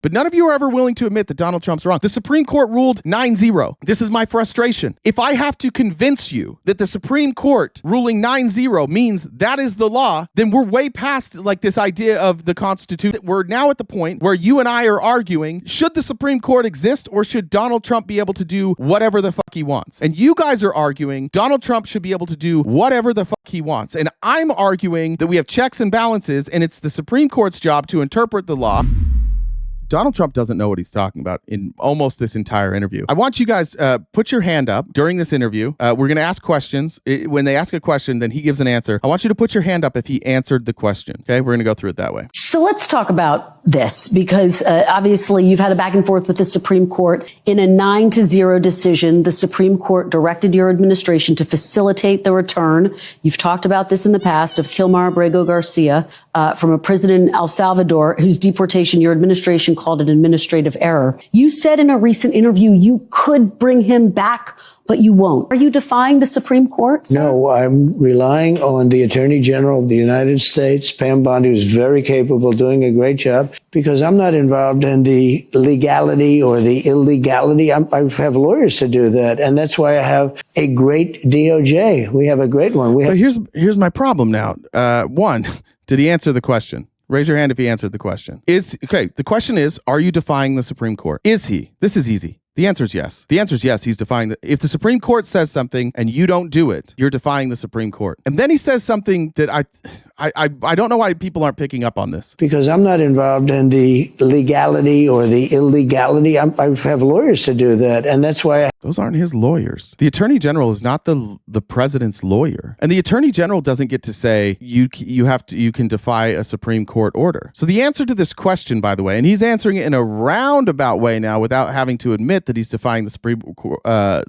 But none of you are ever willing to admit that Donald Trump's wrong. The Supreme Court ruled 9-0. This is my frustration. If I have to convince you that the Supreme Court ruling 9-0 means that is the law, then we're way past like this idea of the Constitution. We're now at the point where you and I are arguing, should the Supreme Court exist or should Donald Trump be able to do whatever the fuck he wants? And you guys are arguing Donald Trump should be able to do whatever the fuck he wants. And I'm arguing that we have checks and balances and it's the Supreme Court's job to interpret the law. Donald Trump doesn't know what he's talking about in almost this entire interview. I want you guys put your hand up during this interview. We're going to ask questions. When they ask a question, then he gives an answer. I want you to put your hand up if he answered the question. Okay, we're going to go through it that way. So let's talk about this because obviously you've had a back and forth with the Supreme Court. In a 9-0 decision, the Supreme Court directed your administration to facilitate the return. You've talked about this in the past of Kilmar Abrego Garcia from a prison in El Salvador whose deportation your administration called an administrative error. You said in a recent interview you could bring him back, but you won't. Are you defying the Supreme Court, sir? No, I'm relying on the Attorney General of the United States, Pam Bondi, who's very capable, doing a great job, because I'm not involved in the legality or the illegality. I have lawyers to do that, and that's why I have a great DOJ. We have a great one. But here's my problem now. One, did he answer the question? Raise your hand if he answered the question. The question is, are you defying the Supreme Court? Is he? This is easy. The answer is yes. The answer is yes. He's defying if the Supreme Court says something and you don't do it, you're defying the Supreme Court. And then he says something that I don't know why people aren't picking up on this. Because I'm not involved in the legality or the illegality. I have lawyers to do that, and that's why those aren't his lawyers. The Attorney General is not the president's lawyer, and the Attorney General doesn't get to say you can defy a Supreme Court order. So the answer to this question, by the way, and he's answering it in a roundabout way now without having to admit that he's defying the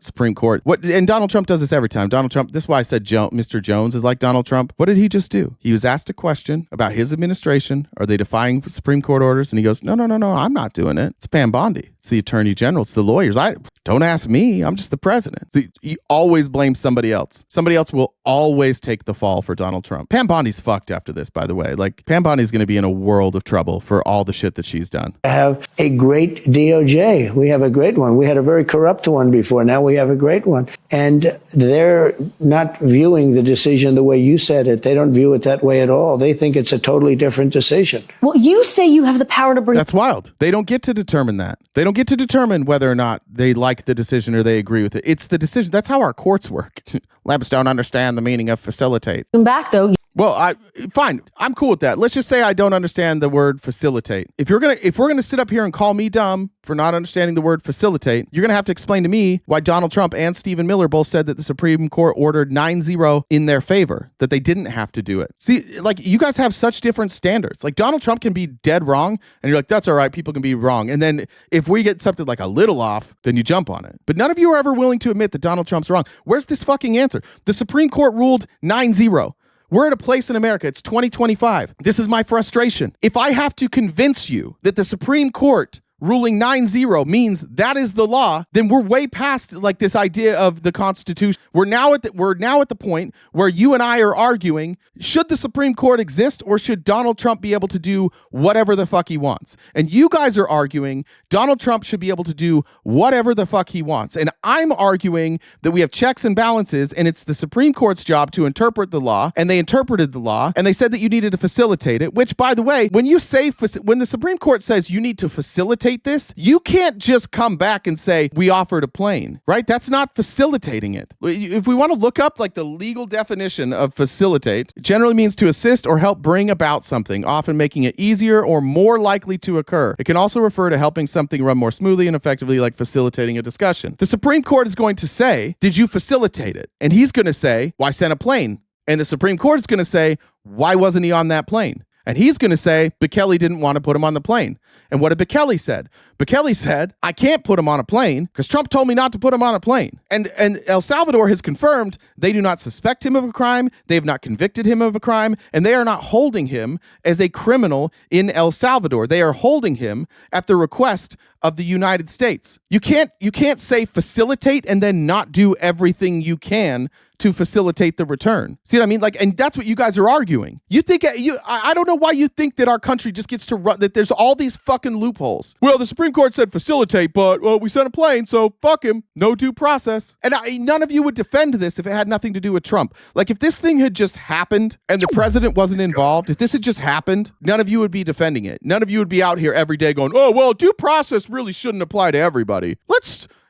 Supreme Court. And Donald Trump does this every time. Donald Trump. This is why I said Mr. Jones is like Donald Trump. What did he just do? He was asked a question about his administration. Are they defying Supreme Court orders? And he goes, no, I'm not doing it. It's Pam Bondi. It's the Attorney General. It's the lawyers. Don't ask me. I'm just the president. See, he always blames somebody else. Somebody else will always take the fall for Donald Trump. Pam Bondi's fucked after this, by the way. Like, Pam Bondi's going to be in a world of trouble for all the shit that she's done. I have a great DOJ. We have a great one. We had a very corrupt one before. Now we have a great one. And they're not viewing the decision the way you said it. They don't view it that way at all. They think it's a totally different decision. Well, you say you have the power to bring... That's wild. They don't get to determine that. They don't get to determine whether or not they like the decision or they agree with it. It's the decision. That's how our courts work. Labs don't understand the meaning of facilitate. Back, though. Well, fine. I'm cool with that. Let's just say I don't understand the word facilitate. If we're gonna sit up here and call me dumb for not understanding the word facilitate, you're gonna have to explain to me why Donald Trump and Stephen Miller both said that the Supreme Court ordered 9-0 in their favor, that they didn't have to do it. See, like, you guys have such different standards. Like, Donald Trump can be dead wrong, and you're like, that's all right, people can be wrong. And then if we get something like a little off, then you jump on it. But none of you are ever willing to admit that Donald Trump's wrong. Where's this fucking answer? The Supreme Court ruled 9-0. We're at a place in America. It's 2025. This is my frustration. If I have to convince you that the Supreme Court ruling 9-0 means that is the law, then we're way past like this idea of the Constitution. We're now at the point where you and I are arguing, should the Supreme Court exist or should Donald Trump be able to do whatever the fuck he wants? And you guys are arguing Donald Trump should be able to do whatever the fuck he wants. And I'm arguing that we have checks and balances and it's the Supreme Court's job to interpret the law, and they interpreted the law and they said that you needed to facilitate it, which, by the way, when the Supreme Court says you need to facilitate this, you can't just come back and say we offered a plane, right? That's not facilitating it. If we want to look up like the legal definition of facilitate, it generally means to assist or help bring about something, often making it easier or more likely to occur. It can also refer to helping something run more smoothly and effectively, like facilitating a discussion. The Supreme Court is going to say, did you facilitate it? And he's going to say, why send a plane? And the Supreme Court is going to say, why wasn't he on that plane? And he's going to say, Bekele didn't want to put him on the plane. And what did Bekele said? Bekele said, I can't put him on a plane because Trump told me not to put him on a plane. And El Salvador has confirmed they do not suspect him of a crime. They have not convicted him of a crime. And they are not holding him as a criminal in El Salvador. They are holding him at the request of the United States. You can't say facilitate and then not do everything you can to facilitate the return. See what I mean? Like, and that's what you guys are arguing. You think I don't know why you think that our country just gets to run, that there's all these fucking loopholes. Well, the Supreme Court said facilitate, but we sent a plane, so fuck him. No due process. And none of you would defend this if it had nothing to do with Trump. Like, if this thing had just happened and the president wasn't involved, if this had just happened, none of you would be defending it. None of you would be out here every day going, oh, well, due process really shouldn't apply to everybody.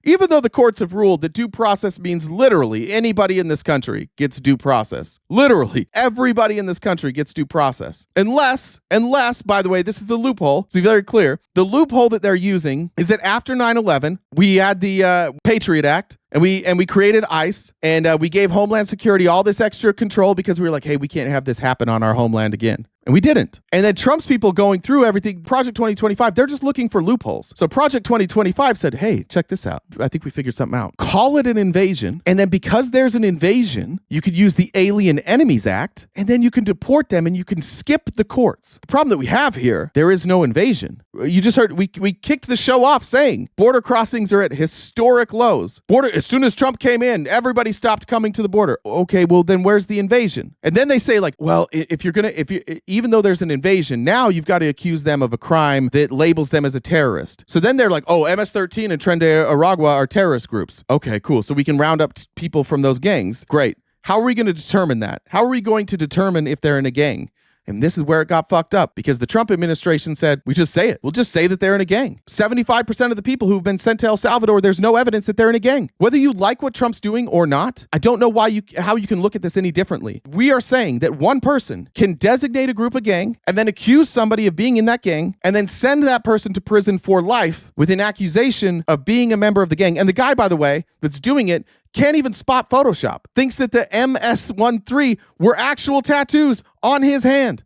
Even though the courts have ruled that due process means literally anybody in this country gets due process. Literally everybody in this country gets due process. Unless, by the way, this is the loophole. To be very clear, the loophole that they're using is that after 9/11, we had the Patriot Act. And we created ICE, and we gave Homeland Security all this extra control because we were like, hey, we can't have this happen on our homeland again. And we didn't. And then Trump's people going through everything, Project 2025, they're just looking for loopholes. So Project 2025 said, hey, check this out. I think we figured something out. Call it an invasion. And then because there's an invasion, you could use the Alien Enemies Act, and then you can deport them and you can skip the courts. The problem that we have here, there is no invasion. You just heard, we kicked the show off saying border crossings are at historic lows. As soon as Trump came in, everybody stopped coming to the border. Okay, well then where's the invasion? And then they say like, well, even though there's an invasion, now you've got to accuse them of a crime that labels them as a terrorist. So then they're like, oh, MS-13 and Tren de Aragua are terrorist groups. Okay, cool. So we can round up people from those gangs. Great. How are we going to determine that? How are we going to determine if they're in a gang? And this is where it got fucked up because the Trump administration said, we just say it. We'll just say that they're in a gang. 75% of the people who've been sent to El Salvador, there's no evidence that they're in a gang. Whether you like what Trump's doing or not, I don't know how you can look at this any differently. We are saying that one person can designate a group a gang and then accuse somebody of being in that gang and then send that person to prison for life with an accusation of being a member of the gang. And the guy, by the way, that's doing it can't even spot Photoshop. Thinks that the MS-13 were actual tattoos on his hand.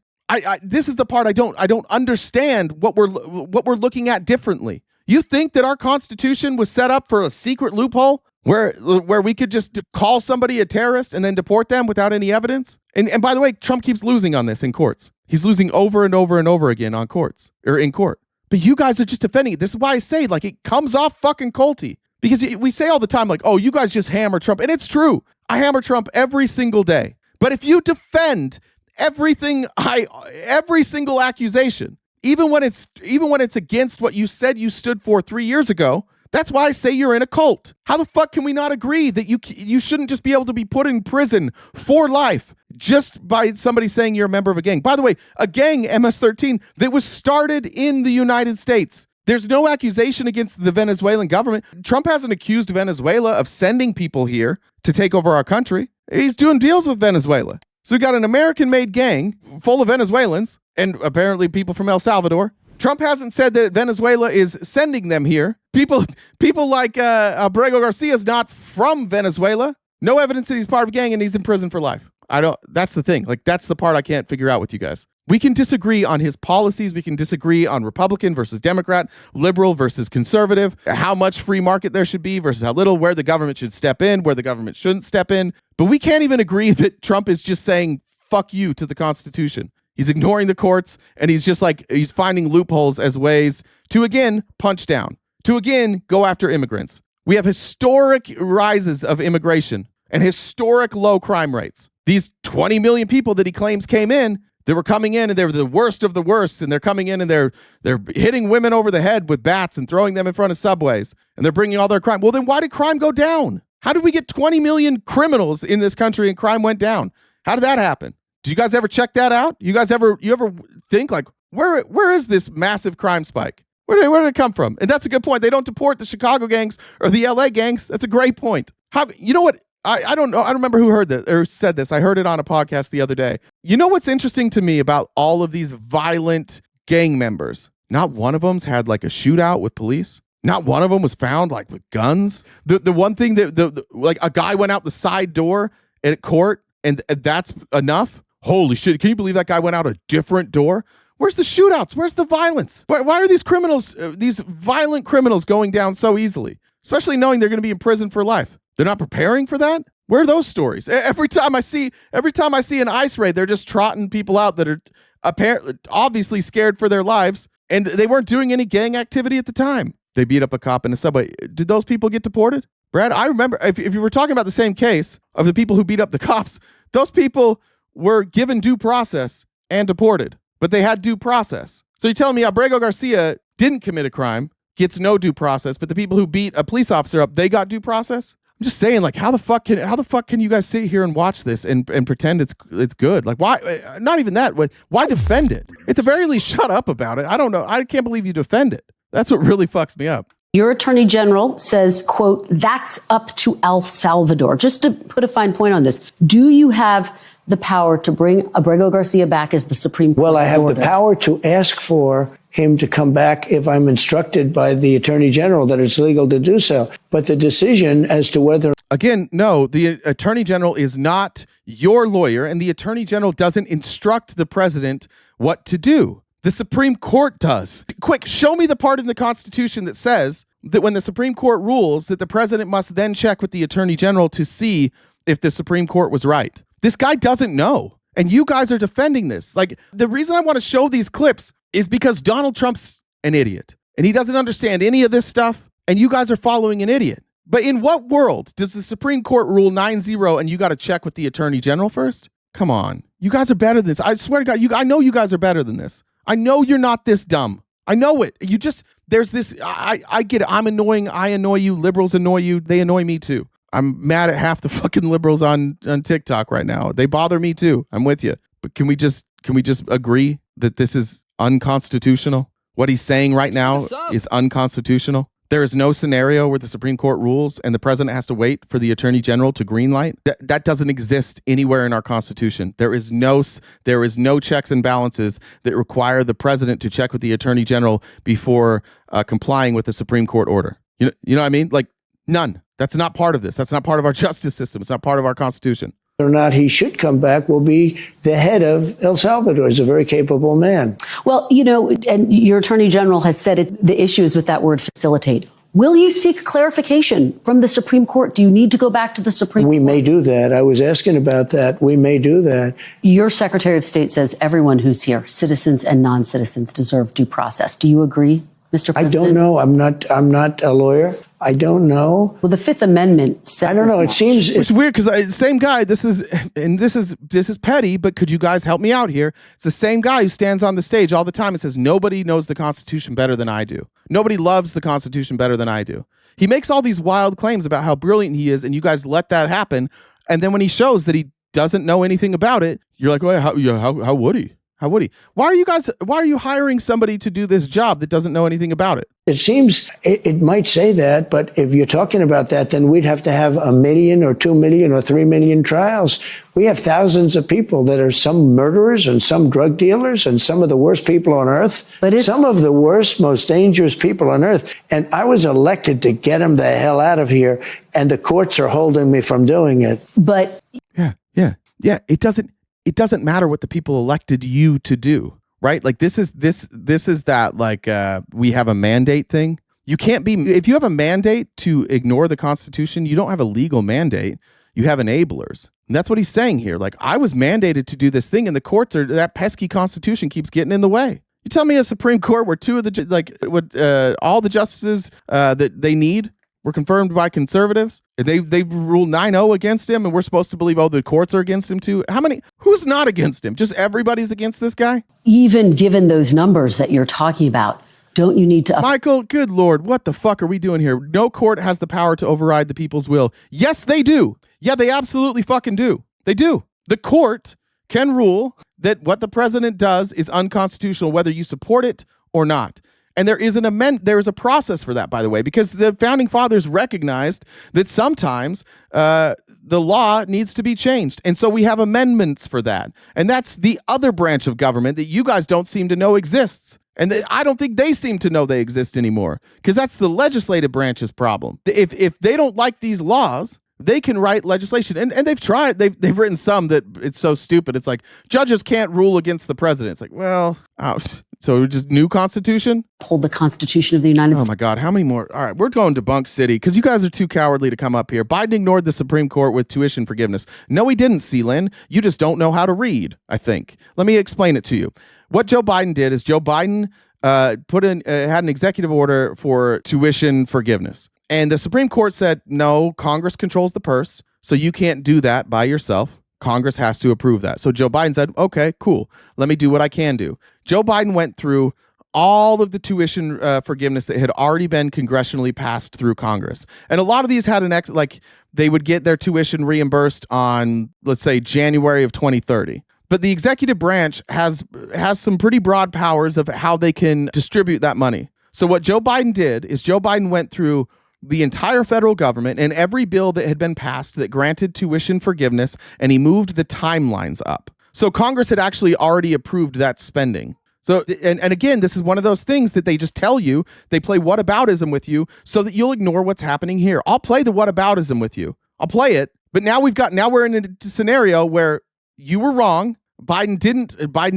This is the part I don't understand what we're looking at differently. You think that our Constitution was set up for a secret loophole where we could just call somebody a terrorist and then deport them without any evidence? And by the way, Trump keeps losing on this in courts. He's losing over and over and over again on courts or in court. But you guys are just defending it. This is why I say like it comes off fucking culty. Because we say all the time, like, oh, you guys just hammer Trump. And it's true. I hammer Trump every single day. But if you defend every single accusation, even when it's against what you said you stood for 3 years ago, that's why I say you're in a cult. How the fuck can we not agree that you shouldn't just be able to be put in prison for life just by somebody saying you're a member of a gang? By the way, a gang, MS-13, that was started in the United States. There's no accusation against the Venezuelan government. Trump hasn't accused Venezuela of sending people here to take over our country. He's doing deals with Venezuela. So we got an American-made gang full of Venezuelans and apparently people from El Salvador. Trump hasn't said that Venezuela is sending them here. People like Abrego Garcia is not from Venezuela. No evidence that he's part of a gang and he's in prison for life. That's the thing. Like, that's the part I can't figure out with you guys. We can disagree on his policies. We can disagree on Republican versus Democrat, liberal versus conservative, how much free market there should be versus how little, where the government should step in, where the government shouldn't step in. But we can't even agree that Trump is just saying, fuck you to the Constitution. He's ignoring the courts, and he's finding loopholes as ways to, again, punch down, to, again, go after immigrants. We have historic rises of immigration and historic low crime rates. These 20 million people that he claims came in, they were coming in and they were the worst of the worst, and they're coming in and they're hitting women over the head with bats and throwing them in front of subways, and they're bringing all their crime. Well, then why did crime go down? How did we get 20 million criminals in this country and crime went down? How did that happen? Did you guys ever check that out? You ever think like, where is this massive crime spike? Where did it come from? And that's a good point. They don't deport the Chicago gangs or the LA gangs. That's a great point. You know what? I don't know. I don't remember who heard this or said this. I heard it on a podcast the other day. You know what's interesting to me about all of these violent gang members? Not one of them's had like a shootout with police. Not one of them was found like with guns. The one thing that like a guy went out the side door at court and that's enough. Holy shit. Can you believe that guy went out a different door? Where's the shootouts? Where's the violence? Why are these criminals, these violent criminals going down so easily? Especially knowing they're going to be in prison for life. They're not preparing for that? Where are those stories? Every time I see an ICE raid, they're just trotting people out that are obviously scared for their lives, and they weren't doing any gang activity at the time. They beat up a cop in a subway. Did those people get deported? Brad, I remember if you were talking about the same case of the people who beat up the cops, those people were given due process and deported, but they had due process. So you're telling me Abrego Garcia didn't commit a crime, gets no due process, but the people who beat a police officer up, they got due process? I'm just saying, like, how the fuck can you guys sit here and watch this and pretend it's good? Like, why? Not even that. Why defend it? At the very least, shut up about it. I don't know. I can't believe you defend it. That's what really fucks me up. Your attorney general says, quote, that's up to El Salvador. Just to put a fine point on this, do you have the power to bring Abrego Garcia back as the Supreme Court? Well, I have the power to ask for him to come back if I'm instructed by the attorney general that it's legal to do so. But the decision as to whether... Again, no, the attorney general is not your lawyer, and the attorney general doesn't instruct the president what to do. The Supreme Court does. Quick, show me the part in the Constitution that says that when the Supreme Court rules that the president must then check with the attorney general to see if the Supreme Court was right. This guy doesn't know. And you guys are defending this. Like, the reason I want to show these clips is because Donald Trump's an idiot and he doesn't understand any of this stuff. And you guys are following an idiot. But in what world does the Supreme Court rule 9-0 and you got to check with the attorney general first? Come on. You guys are better than this. I swear to God, I know you guys are better than this. I know you're not this dumb. I know it. You just, there's this, I get it. I'm annoying. I annoy you. Liberals annoy you. They annoy me too. I'm mad at half the fucking liberals on TikTok right now. They bother me too. I'm with you. But can we just agree that this is unconstitutional? What he's saying right now is unconstitutional. There is no scenario where the Supreme Court rules and the president has to wait for the attorney general to greenlight. That doesn't exist anywhere in our Constitution. There is no checks and balances that require the president to check with the attorney general before complying with the Supreme Court order. You know what I mean? Like, none. That's not part of this. That's not part of our justice system. It's not part of our Constitution. Whether or not he should come back will be the head of El Salvador. He's a very capable man. Well, and your attorney general has said the issue is with that word facilitate. Will you seek clarification from the Supreme Court? Do you need to go back to the Supreme Court? We may do that. I was asking about that. We may do that. Your Secretary of State says everyone who's here, citizens and non-citizens, deserve due process. Do you agree, Mr. President? I don't know. I'm not a lawyer. I don't know. Well, the Fifth Amendment says I don't know. It seems it's weird because same guy. This is petty, but could you guys help me out here? It's the same guy who stands on the stage all the time and says nobody knows the Constitution better than I do. Nobody loves the Constitution better than I do. He makes all these wild claims about how brilliant he is, and you guys let that happen. And then when he shows that he doesn't know anything about it, you're like, well, how would he? How would he? Why are you hiring somebody to do this job that doesn't know anything about it? It seems it might say that, but if you're talking about that, then we'd have to have 1 million or 2 million or 3 million trials. We have thousands of people that are some murderers and some drug dealers and some of the worst people on earth. Some of the worst, most dangerous people on earth. And I was elected to get them the hell out of here, and the courts are holding me from doing it. But yeah. It doesn't matter what the people elected you to do, right? Like this is that like we have a mandate thing. You can't be, if you have a mandate to ignore the Constitution, you don't have a legal mandate. You have enablers. And that's what he's saying here. Like, I was mandated to do this thing and the courts that pesky Constitution keeps getting in the way. You tell me a Supreme Court where all the justices that they need were confirmed by conservatives, and they ruled 9-0 against him, and we're supposed to believe, the courts are against him too. Who's not against him? Just everybody's against this guy? Even given those numbers that you're talking about, don't you need to... Michael, good Lord, what the fuck are we doing here? No court has the power to override the people's will. Yes, they do. Yeah, they absolutely fucking do. They do. The court can rule that what the president does is unconstitutional, whether you support it or not. And there is a process for that, by the way, because the founding fathers recognized that sometimes the law needs to be changed. And so we have amendments for that. And that's the other branch of government that you guys don't seem to know exists. And I don't think they seem to know they exist anymore, because that's the legislative branch's problem. If they don't like these laws, they can write legislation. And they've tried. They've written some that it's so stupid. It's like, judges can't rule against the president. It's like, well, so just new Constitution? Hold the Constitution of the United States. Oh my God, how many more? All right, we're going to Bunk City because you guys are too cowardly to come up here. Biden ignored the Supreme Court with tuition forgiveness. No, he didn't, Seelin. You just don't know how to read, I think. Let me explain it to you. What Joe Biden did is Joe Biden had an executive order for tuition forgiveness. And the Supreme Court said, no, Congress controls the purse, so you can't do that by yourself. Congress has to approve that. So Joe Biden said, okay, cool. Let me do what I can do. Joe Biden went through all of the tuition forgiveness that had already been congressionally passed through Congress. And a lot of these had they would get their tuition reimbursed on, let's say, January of 2030. But the executive branch has some pretty broad powers of how they can distribute that money. So what Joe Biden did is Joe Biden went through the entire federal government and every bill that had been passed that granted tuition forgiveness, and he moved the timelines up. So Congress had actually already approved that spending. So, and again, this is one of those things that they just tell you, they play whataboutism with you so that you'll ignore what's happening here. I'll play the whataboutism with you. I'll play it. But now we're in a scenario where you were wrong. Biden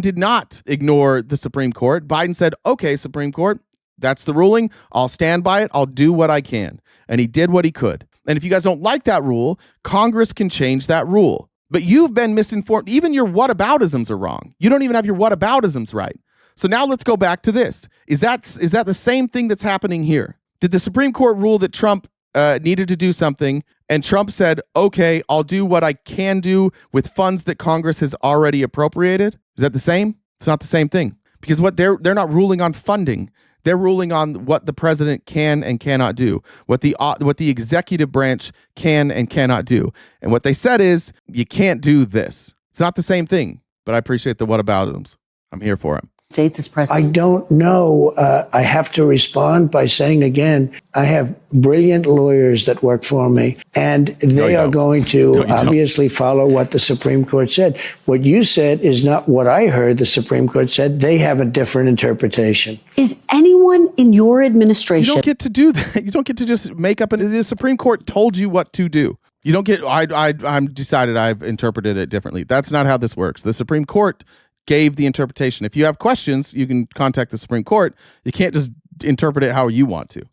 did not ignore the Supreme Court. Biden said, okay, Supreme Court, that's the ruling. I'll stand by it. I'll do what I can. And he did what he could. And if you guys don't like that rule, Congress can change that rule. But you've been misinformed. Even your whataboutisms are wrong. You don't even have your whataboutisms right. So now let's go back to this. Is that the same thing that's happening here? Did the Supreme Court rule that Trump needed to do something, and Trump said, okay, I'll do what I can do with funds that Congress has already appropriated? Is that the same? It's not the same thing. Because what they're not ruling on funding. They're ruling on what the president can and cannot do, what the executive branch can and cannot do. And what they said is, you can't do this. It's not the same thing, but I appreciate the whataboutisms. I'm here for it. States as president? I don't know. I have to respond by saying again, I have brilliant lawyers that work for me, and they are going to obviously follow what the Supreme Court said. What you said is not what I heard the Supreme Court said. They have a different interpretation. Is anyone in your administration? You don't get to do that. You don't get to just make up. The Supreme Court told you what to do. You don't get, I'm decided I've interpreted it differently. That's not how this works. The Supreme Court gave the interpretation. If you have questions, you can contact the Supreme Court. You can't just interpret it how you want to.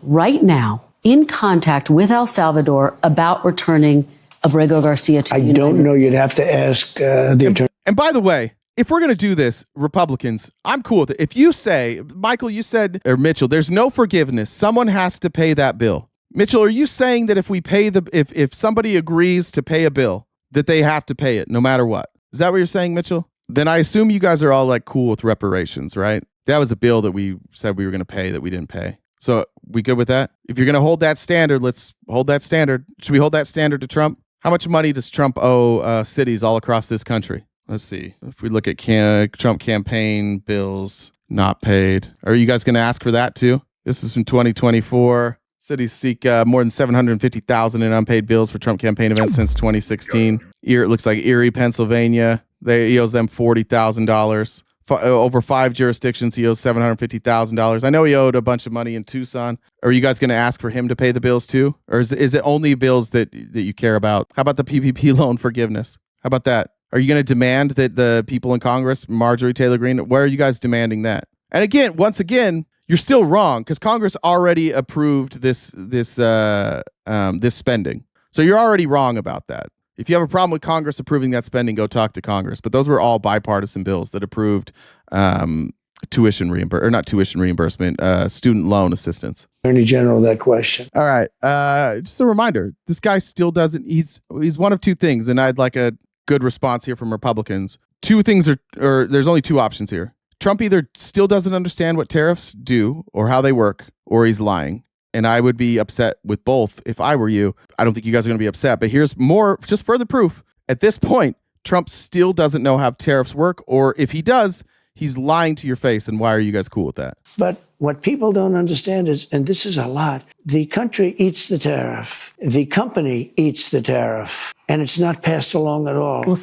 Right now, in contact with El Salvador about returning Abrego Garcia to the United States? I don't know. You'd have to ask the attorney. And by the way, if we're going to do this, Republicans, I'm cool with it. If you say, Michael, you said, or Mitchell, there's no forgiveness. Someone has to pay that bill. Mitchell, are you saying that if we pay if somebody agrees to pay a bill, that they have to pay it no matter what? Is that what you're saying, Mitchell? Then I assume you guys are all like cool with reparations, right? That was a bill that we said we were going to pay that we didn't pay. So we good with that? If you're going to hold that standard, let's hold that standard. Should we hold that standard to Trump? How much money does Trump owe cities all across this country? Let's see. If we look at Trump campaign bills not paid, are you guys going to ask for that too? This is from 2024. Cities seek more than $750,000 in unpaid bills for Trump campaign events since 2016. It looks like Erie, Pennsylvania. He owes them $40,000. Over 5 jurisdictions, he owes $750,000. I know he owed a bunch of money in Tucson. Are you guys going to ask for him to pay the bills too? Or is it only bills that you care about? How about the PPP loan forgiveness? How about that? Are you going to demand that the people in Congress, Marjorie Taylor Greene, where are you guys demanding that? And again, once again, you're still wrong because Congress already approved this spending. So you're already wrong about that. If you have a problem with Congress approving that spending, go talk to Congress. But those were all bipartisan bills that approved student loan assistance. Attorney General, that question. All right. Just a reminder, this guy still doesn't, he's one of two things, and I'd like a good response here from Republicans. Two things or there's only two options here. Trump either still doesn't understand what tariffs do or how they work, or he's lying. And I would be upset with both if I were you. I don't think you guys are going to be upset, but here's more, just further proof. At this point, Trump still doesn't know how tariffs work, or if he does, he's lying to your face. And why are you guys cool with that? But what people don't understand is, and this is a lot, the country eats the tariff. The company eats the tariff, and it's not passed along at all. Well,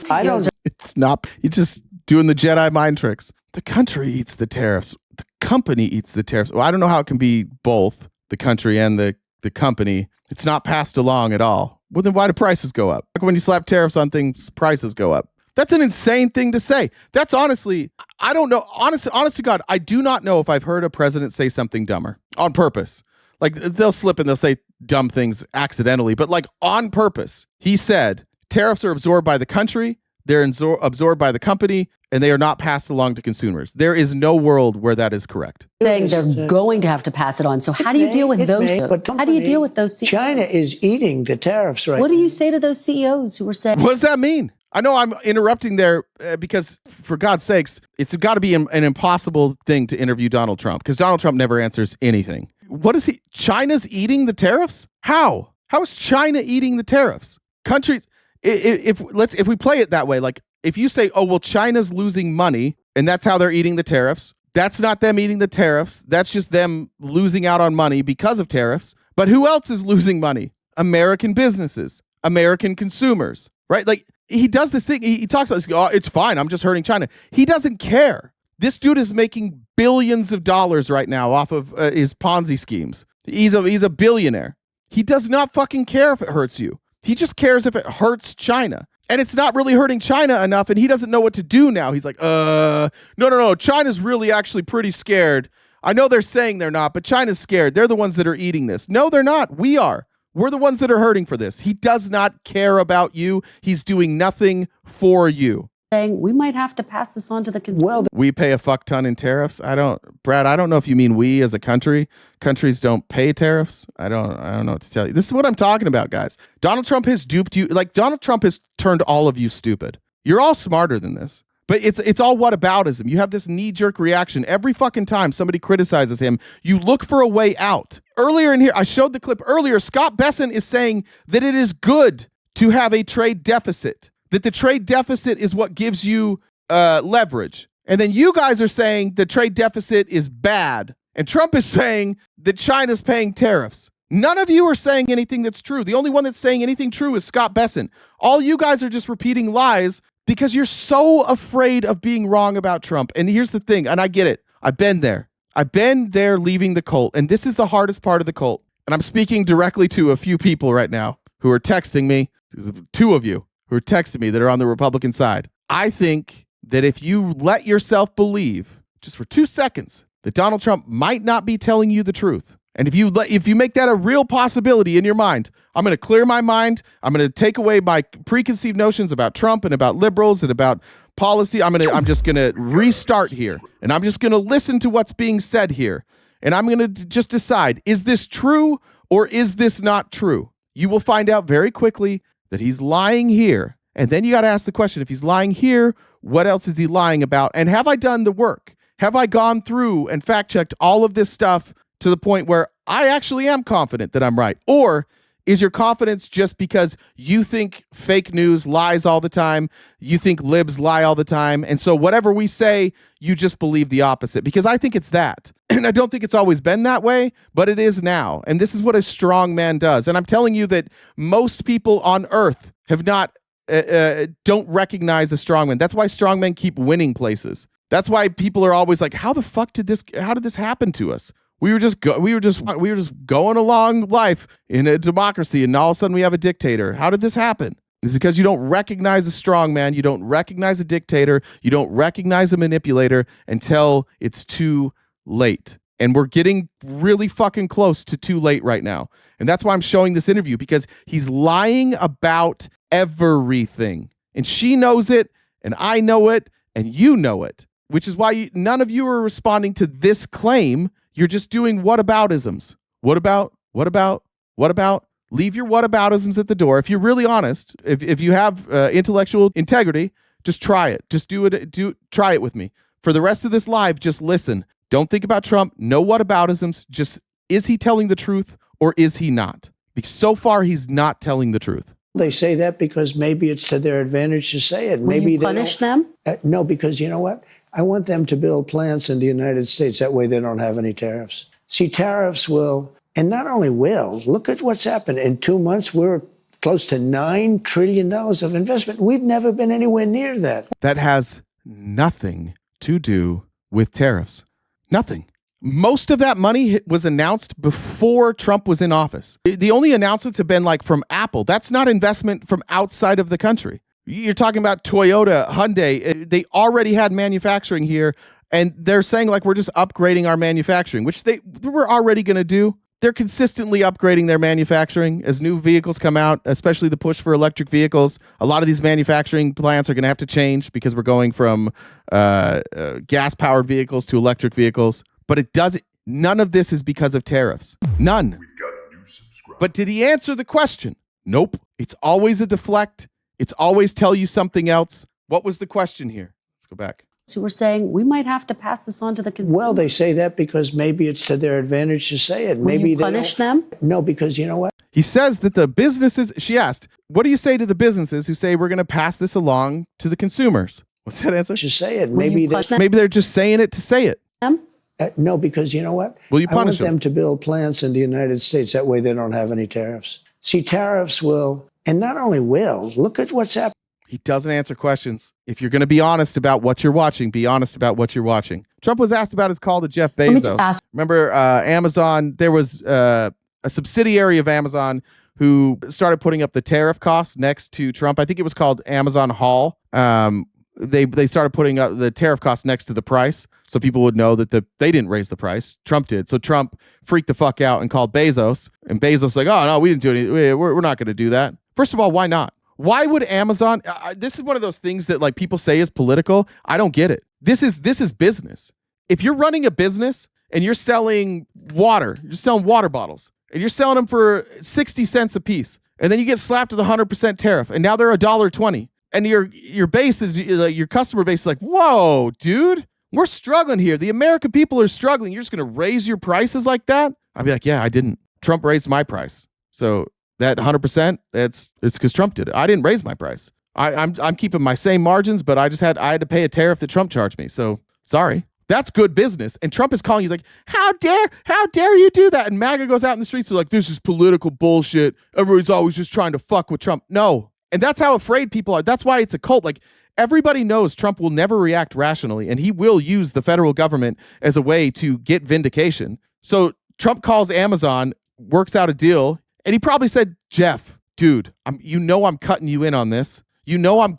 it's not, you're just doing the Jedi mind tricks. The country eats the tariffs. The company eats the tariffs. Well, I don't know how it can be both. The country and the company, it's not passed along at all. Well, then why do prices go up? Like when you slap tariffs on things, prices go up. That's an insane thing to say. That's honestly, I don't know. Honest to God, I do not know if I've heard a president say something dumber on purpose. Like they'll slip and they'll say dumb things accidentally, but like on purpose. He said, tariffs are absorbed by the country. They're absorbed by the company, and they are not passed along to consumers. There is no world where that is correct. Saying they're going to have to pass it on. So how do you deal with those? How do you deal with those CEOs? China is eating the tariffs right now. What do you say to those CEOs who are saying? What does that mean? I know I'm interrupting there because, for God's sakes, it's got to be an impossible thing to interview Donald Trump because Donald Trump never answers anything. What is he? China's eating the tariffs? How? How is China eating the tariffs? Countries, if we play it that way, like if you say, oh, well, China's losing money and that's how they're eating the tariffs, that's not them eating the tariffs. That's just them losing out on money because of tariffs. But who else is losing money? American businesses, American consumers, right? Like, he does this thing. He talks about this. Oh, it's fine. I'm just hurting China. He doesn't care. This dude is making billions of dollars right now off of his Ponzi schemes. He's a billionaire. He does not fucking care if it hurts you. He just cares if it hurts China. And it's not really hurting China enough, and he doesn't know what to do now. He's like, no. China's really actually pretty scared. I know they're saying they're not, but China's scared. They're the ones that are eating this. No, they're not. We are. We're the ones that are hurting for this. He does not care about you. He's doing nothing for you. Saying we might have to pass this on to the consumer. Well, we pay a fuck ton in tariffs. Brad, I don't know if you mean we as a country. Countries don't pay tariffs. I don't know what to tell you. This is what I'm talking about, guys. Donald Trump has duped you. Like, Donald Trump has turned all of you stupid. You're all smarter than this. But it's all whataboutism. You have this knee-jerk reaction. Every fucking time somebody criticizes him, you look for a way out. Earlier in here, I showed the clip earlier, Scott Besson is saying that it is good to have a trade deficit, that the trade deficit is what gives you leverage. And then you guys are saying the trade deficit is bad. And Trump is saying that China's paying tariffs. None of you are saying anything that's true. The only one that's saying anything true is Scott Besson. All you guys are just repeating lies because you're so afraid of being wrong about Trump. And here's the thing, and I get it. I've been there. I've been there leaving the cult, and this is the hardest part of the cult. And I'm speaking directly to a few people right now who are texting me. There's 2 of you who are texting me that are on the Republican side. I think that if you let yourself believe, just for 2 seconds, that Donald Trump might not be telling you the truth, and if you make that a real possibility in your mind, I'm going to clear my mind. I'm going to take away my preconceived notions about Trump and about liberals and about policy. I'm just going to restart here, and I'm just going to listen to what's being said here, and I'm going to just decide, is this true or is this not true? You will find out very quickly that he's lying here, and then you got to ask the question, if he's lying here, what else is he lying about? And have I done the work? Have I gone through and fact-checked all of this stuff to the point where I actually am confident that I'm right? Or is your confidence just because you think fake news lies all the time, you think libs lie all the time, and so whatever we say, you just believe the opposite? Because I think it's that. And I don't think it's always been that way, but it is now. And this is what a strong man does. And I'm telling you that most people on earth have not, don't recognize a strong man. That's why strong men keep winning places. That's why people are always like, how did this happen to us? We were just going along life in a democracy, and all of a sudden we have a dictator. How did this happen? It's because you don't recognize a strong man, you don't recognize a dictator, you don't recognize a manipulator until it's too late. And we're getting really fucking close to too late right now. And that's why I'm showing this interview, because he's lying about everything. And she knows it, and I know it, and you know it, which is why none of you are responding to this claim. You're just doing whataboutisms. What about? Leave your whataboutisms at the door. If you're really honest, if you have intellectual integrity, just try it. Just do it. Try it with me. For the rest of this live, just listen. Don't think about Trump. No whataboutisms. Just, is he telling the truth or is he not? Because so far, he's not telling the truth. They say that because maybe it's to their advantage to say it. Will Maybe you punish them? No, because you know what? I want them to build plants in the United States. That way they don't have any tariffs. See, tariffs will, and not only will, look at what's happened. In 2 months, we're close to $9 trillion of investment. We've never been anywhere near that. That has nothing to do with tariffs. Nothing. Most of that money was announced before Trump was in office. The only announcements have been like from Apple. That's not investment from outside of the country. You're talking about Toyota, Hyundai. They already had manufacturing here, and they're saying like we're just upgrading our manufacturing, which they were already going to do. They're consistently upgrading their manufacturing as new vehicles come out, especially the push for electric vehicles. A lot of these manufacturing plants are going to have to change because we're going from gas-powered vehicles to electric vehicles. But none of this is because of tariffs. None. We've got new subscribers. But did he answer the question? Nope. It's always a deflect. It's always tell you something else. What was the question here? Let's go back. So we're saying we might have to pass this on to the consumer. Well, they say that because maybe it's to their advantage to say it. Will Maybe you punish them? No, because you know what? He says that the businesses, she asked, what do you say to the businesses who say we're going to pass this along to the consumers? What's that answer? To say it. Maybe they're just saying it to say it. No, because you know what? Will you punish I want them to build plants in the United States. That way they don't have any tariffs. See, tariffs will, and not only will, look at what's happening. He doesn't answer questions. If you're going to be honest about what you're watching, be honest about what you're watching. Trump was asked about his call to Jeff Bezos. Remember Amazon? There was a subsidiary of Amazon who started putting up the tariff costs next to Trump. I think it was called Amazon Hall. They started putting up the tariff costs next to the price so people would know that they didn't raise the price. Trump did. So Trump freaked the fuck out and called Bezos. And Bezos like, oh, no, we didn't do anything. We're not going to do that. First of all, why not? Why would Amazon? This is one of those things that like people say is political. I don't get it. This is business. If you're running a business and you're selling water, you're selling water bottles, and you're selling them for 60 cents a piece, and then you get slapped with 100% tariff, and now they're $1.20, and your base is your customer base is like, whoa, dude, we're struggling here. The American people are struggling. You're just gonna raise your prices like that? I'd be like, yeah, I didn't. Trump raised my price, so. That 100%, it's because Trump did it. I didn't raise my price. I'm keeping my same margins, but I had to pay a tariff that Trump charged me. So sorry. That's good business. And Trump is calling. He's like, how dare you do that? And MAGA goes out in the streets. They're like, this is political bullshit. Everybody's always just trying to fuck with Trump. No. And that's how afraid people are. That's why it's a cult. Like everybody knows Trump will never react rationally, and he will use the federal government as a way to get vindication. So Trump calls Amazon, works out a deal. And he probably said, Jeff, dude, I'm cutting you in on this. I'm gonna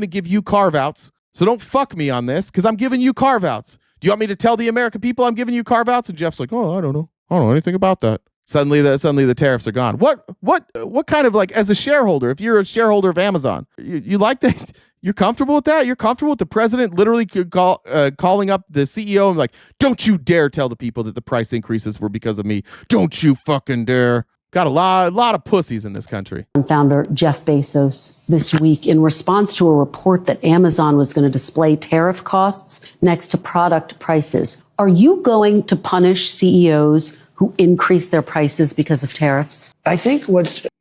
give you carve-outs. So don't fuck me on this because I'm giving you carve-outs. Do you want me to tell the American people I'm giving you carve-outs? And Jeff's like, oh, I don't know. I don't know anything about that. Suddenly the tariffs are gone. What kind of like as a shareholder, if you're a shareholder of Amazon, you like that? You're comfortable with that? You're comfortable with the president literally calling up the CEO and like, don't you dare tell the people that the price increases were because of me. Don't you fucking dare. Got a lot of pussies in this country. Founder Jeff Bezos this week in response to a report that Amazon was going to display tariff costs next to product prices. Are you going to punish CEOs who increase their prices because of tariffs? I think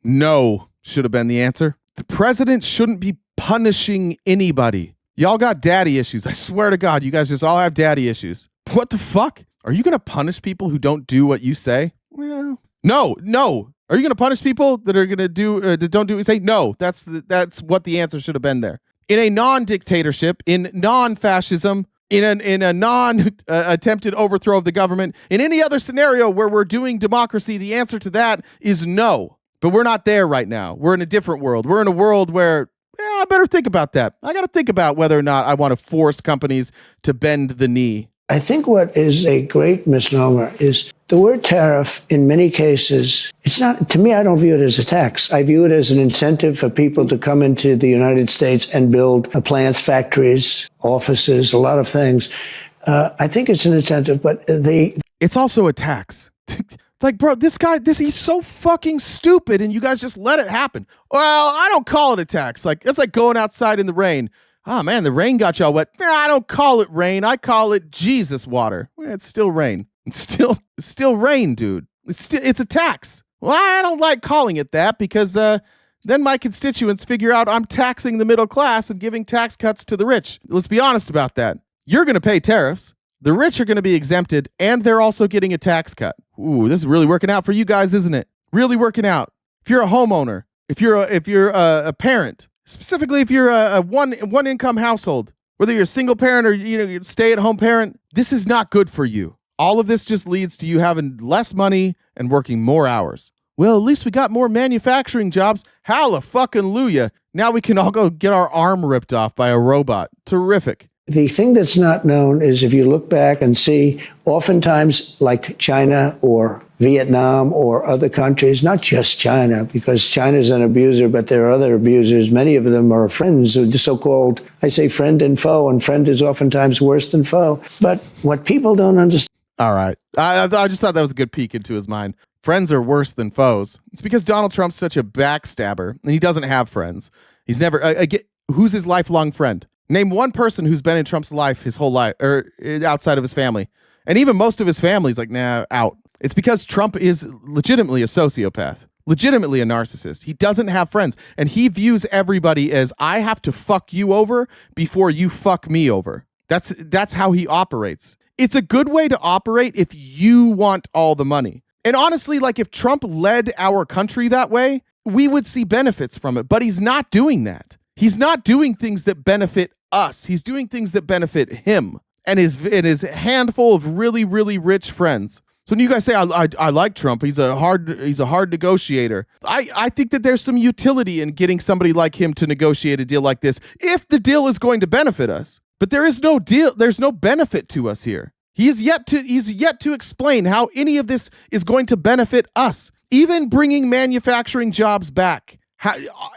No should have been the answer. The president shouldn't be punishing anybody. Y'all got daddy issues. I swear to God, you guys just all have daddy issues. What the fuck? Are you going to punish people who don't do what you say? Well, no. Are you going to punish people that are going to do that don't do what you say? No, that's what the answer should have been there. In a non-dictatorship, in non-fascism, in a non-attempted overthrow of the government, in any other scenario where we're doing democracy, the answer to that is no. But we're not there right now. We're in a different world. We're in a world where I better think about that. I got to think about whether or not I want to force companies to bend the knee. I think what is a great misnomer is the word tariff in many cases, it's not, to me, I don't view it as a tax. I view it as an incentive for people to come into the United States and build plants, factories, offices, a lot of things. I think it's an incentive, but it's also a tax. Like, bro, this guy, he's so fucking stupid and you guys just let it happen. Well, I don't call it a tax. Like, it's like going outside in the rain. Oh man, the rain got y'all wet. I don't call it rain. I call it Jesus water. It's still rain. It's still rain, dude. It's a tax. Well, I don't like calling it that because then my constituents figure out I'm taxing the middle class and giving tax cuts to the rich. Let's be honest about that. You're going to pay tariffs. The rich are going to be exempted, and they're also getting a tax cut. Ooh, this is really working out for you guys, isn't it? Really working out. If you're a homeowner, if you're a parent, specifically if you're a one income household, whether you're a single parent or you're a stay-at-home parent, this is not good for you. All of this just leads to you having less money and working more hours. Well, at least we got more manufacturing jobs. Hallelujah. Now we can all go get our arm ripped off by a robot. Terrific. The thing that's not known is if you look back and see, oftentimes like China or Vietnam or other countries, not just China, because China's an abuser, but there are other abusers. Many of them are friends, the so-called, I say friend and foe, and friend is oftentimes worse than foe. But what people don't understand. All right. I just thought that was a good peek into his mind. Friends are worse than foes. It's because Donald Trump's such a backstabber, and he doesn't have friends. He's never, who's his lifelong friend? Name one person who's been in Trump's life his whole life, or outside of his family. And even most of his family's like, nah, out. It's because Trump is legitimately a sociopath, legitimately a narcissist. He doesn't have friends, and he views everybody as, I have to fuck you over before you fuck me over. That's how he operates. It's a good way to operate if you want all the money. And honestly, like if Trump led our country that way, we would see benefits from it. But he's not doing that. He's not doing things that benefit us. He's doing things that benefit him and his handful of really, really rich friends. So when you guys say I like Trump, he's a hard negotiator. I think that there's some utility in getting somebody like him to negotiate a deal like this if the deal is going to benefit us. But there is no deal. There's no benefit to us here. He's yet to explain how any of this is going to benefit us. Even bringing manufacturing jobs back.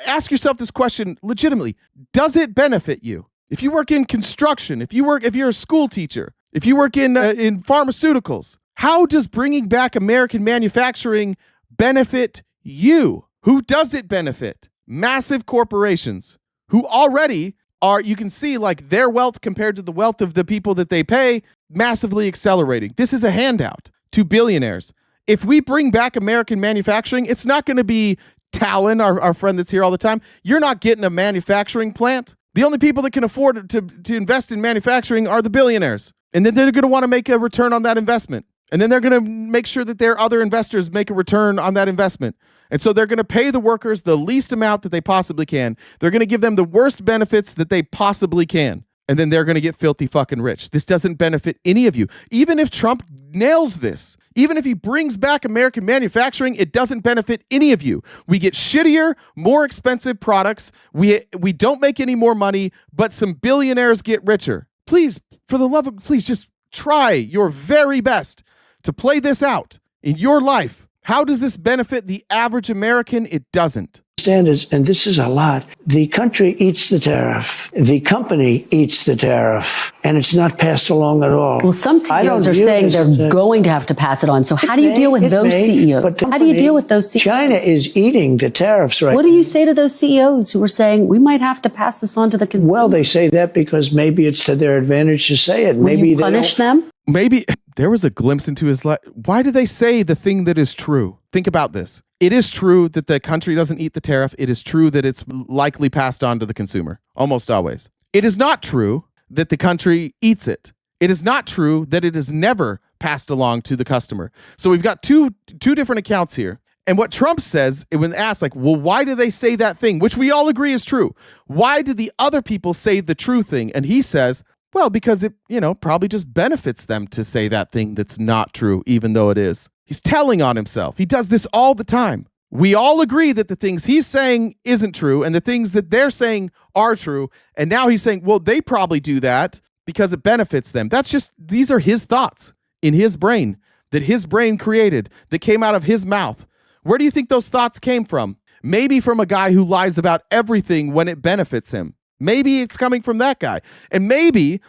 Ask yourself this question legitimately. Does it benefit you? If you work in construction, if you're a school teacher, if you work in pharmaceuticals, how does bringing back American manufacturing benefit you? Who does it benefit? Massive corporations who already are, you can see like their wealth compared to the wealth of the people that they pay, massively accelerating. This is a handout to billionaires. If we bring back American manufacturing, it's not going to be Talon, our friend that's here all the time. You're not getting a manufacturing plant. The only people that can afford to invest in manufacturing are the billionaires. And then they're going to want to make a return on that investment. And then they're going to make sure that their other investors make a return on that investment. And so they're going to pay the workers the least amount that they possibly can. They're going to give them the worst benefits that they possibly can. And then they're going to get filthy fucking rich. This doesn't benefit any of you. Even if Trump nails this, even if he brings back American manufacturing, it doesn't benefit any of you. We get shittier, more expensive products. We don't make any more money, but some billionaires get richer. Please, for the love of, please just try your very best to play this out in your life. How does this benefit the average American? It doesn't. Standards, and this is a lot. The country eats the tariff. The company eats the tariff, and it's not passed along at all. Well, some CEOs are saying they're going to have to pass it on. So how do you deal with those CEOs? How do you deal with those CEOs? China is eating the tariffs right now. What do you say to those CEOs who are saying we might have to pass this on to the consumer? Well, they say that because maybe it's to their advantage to say it. Will you punish them? Maybe there was a glimpse into his life. Why do they say the thing that is true? Think about this. It is true that the country doesn't eat the tariff. It is true that it's likely passed on to the consumer, almost always. It is not true that the country eats it. It is not true that it is never passed along to the customer. So we've got two different accounts here. And what Trump says, when asked, like, well, why do they say that thing, which we all agree is true? Why did the other people say the true thing? And he says, well, because it, probably just benefits them to say that thing that's not true, even though it is. He's telling on himself. He does this all the time. We all agree that the things he's saying isn't true and the things that they're saying are true. And now he's saying, well, they probably do that because it benefits them. These are his thoughts in his brain that his brain created that came out of his mouth. Where do you think those thoughts came from? Maybe from a guy who lies about everything when it benefits him. Maybe it's coming from that guy. And maybe,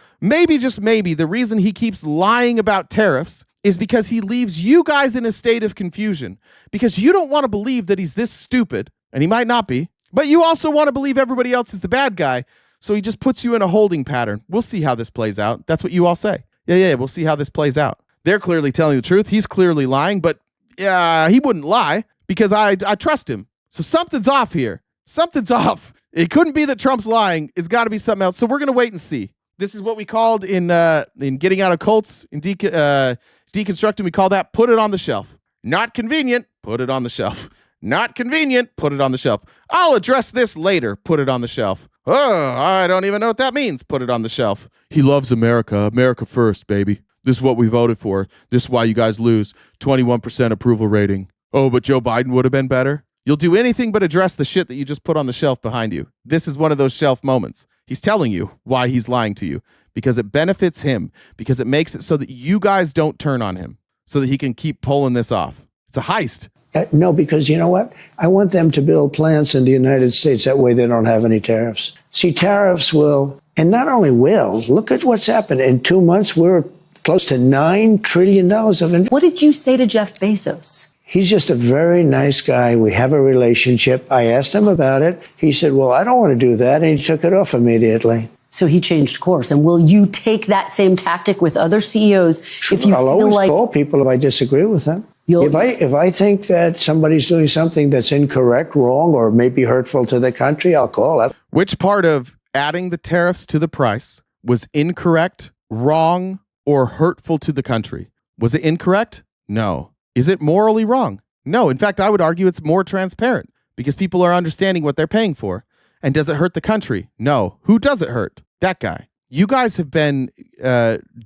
just maybe, the reason he keeps lying about tariffs is because he leaves you guys in a state of confusion. Because you don't want to believe that he's this stupid, and he might not be, but you also want to believe everybody else is the bad guy, so he just puts you in a holding pattern. We'll see how this plays out. That's what you all say. Yeah, we'll see how this plays out. They're clearly telling the truth. He's clearly lying, but he wouldn't lie because I trust him. So something's off here. Something's off. It couldn't be that Trump's lying. It's got to be something else. So we're going to wait and see. This is what we called in getting out of cults, in deconstructing, we call that put it on the shelf. Not convenient, put it on the shelf. Not convenient, put it on the shelf. I'll address this later, put it on the shelf. Oh, I don't even know what that means, put it on the shelf. He loves America. America first, baby. This is what we voted for. This is why you guys lose. 21% approval rating. Oh, but Joe Biden would have been better. You'll do anything but address the shit that you just put on the shelf behind you. This is one of those shelf moments. He's telling you why he's lying to you. Because it benefits him. Because it makes it so that you guys don't turn on him. So that he can keep pulling this off. It's a heist. No, because you know what? I want them to build plants in the United States. That way they don't have any tariffs. See, tariffs will, and not only will, look at what's happened. In 2 months, we're close to $9 trillion of investment. What did you say to Jeff Bezos? He's just a very nice guy. We have a relationship. I asked him about it. He said, well, I don't want to do that. And he took it off immediately. So he changed course. And will you take that same tactic with other CEOs Sure, if you I'll feel always like call people if I disagree with them. If I think that somebody's doing something that's incorrect, wrong, or maybe hurtful to the country, I'll call it. Which part of adding the tariffs to the price was incorrect, wrong, or hurtful to the country? Was it incorrect? No. Is it morally wrong? No. In fact, I would argue it's more transparent because people are understanding what they're paying for. And does it hurt the country? No. Who does it hurt? That guy. You guys have been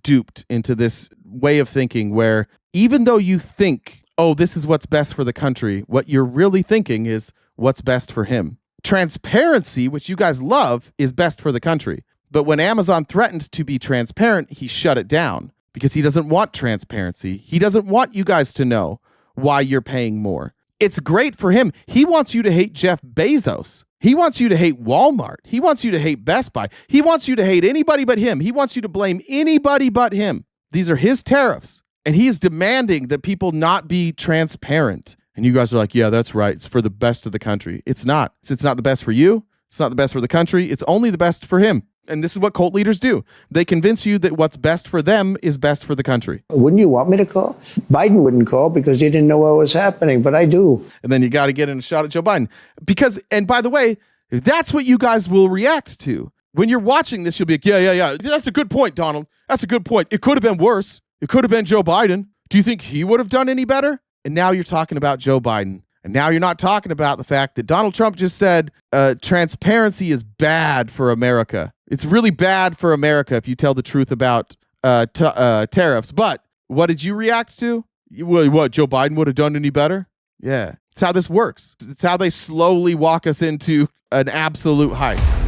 duped into this way of thinking where even though you think, oh, this is what's best for the country, what you're really thinking is what's best for him. Transparency, which you guys love, is best for the country. But when Amazon threatened to be transparent, he shut it down because he doesn't want transparency. He doesn't want you guys to know why you're paying more. It's great for him. He wants you to hate Jeff Bezos. He wants you to hate Walmart. He wants you to hate Best Buy. He wants you to hate anybody but him. He wants you to blame anybody but him. These are his tariffs. And he is demanding that people not be transparent. And you guys are like, yeah, that's right. It's for the best of the country. It's not. It's not the best for you. It's not the best for the country. It's only the best for him. And this is what cult leaders do. They convince you that what's best for them is best for the country. Wouldn't you want me to call? Biden wouldn't call because he didn't know what was happening, but I do. And then you got to get in a shot at Joe Biden. Because, and by the way, that's what you guys will react to. When you're watching this, you'll be like, yeah. That's a good point, Donald. That's a good point. It could have been worse. It could have been Joe Biden. Do you think he would have done any better? And now you're talking about Joe Biden. And now you're not talking about the fact that Donald Trump just said transparency is bad for America. It's really bad for America if you tell the truth about tariffs. But what did you react to? What, Joe Biden would have done any better? Yeah. It's how this works. It's how they slowly walk us into an absolute heist.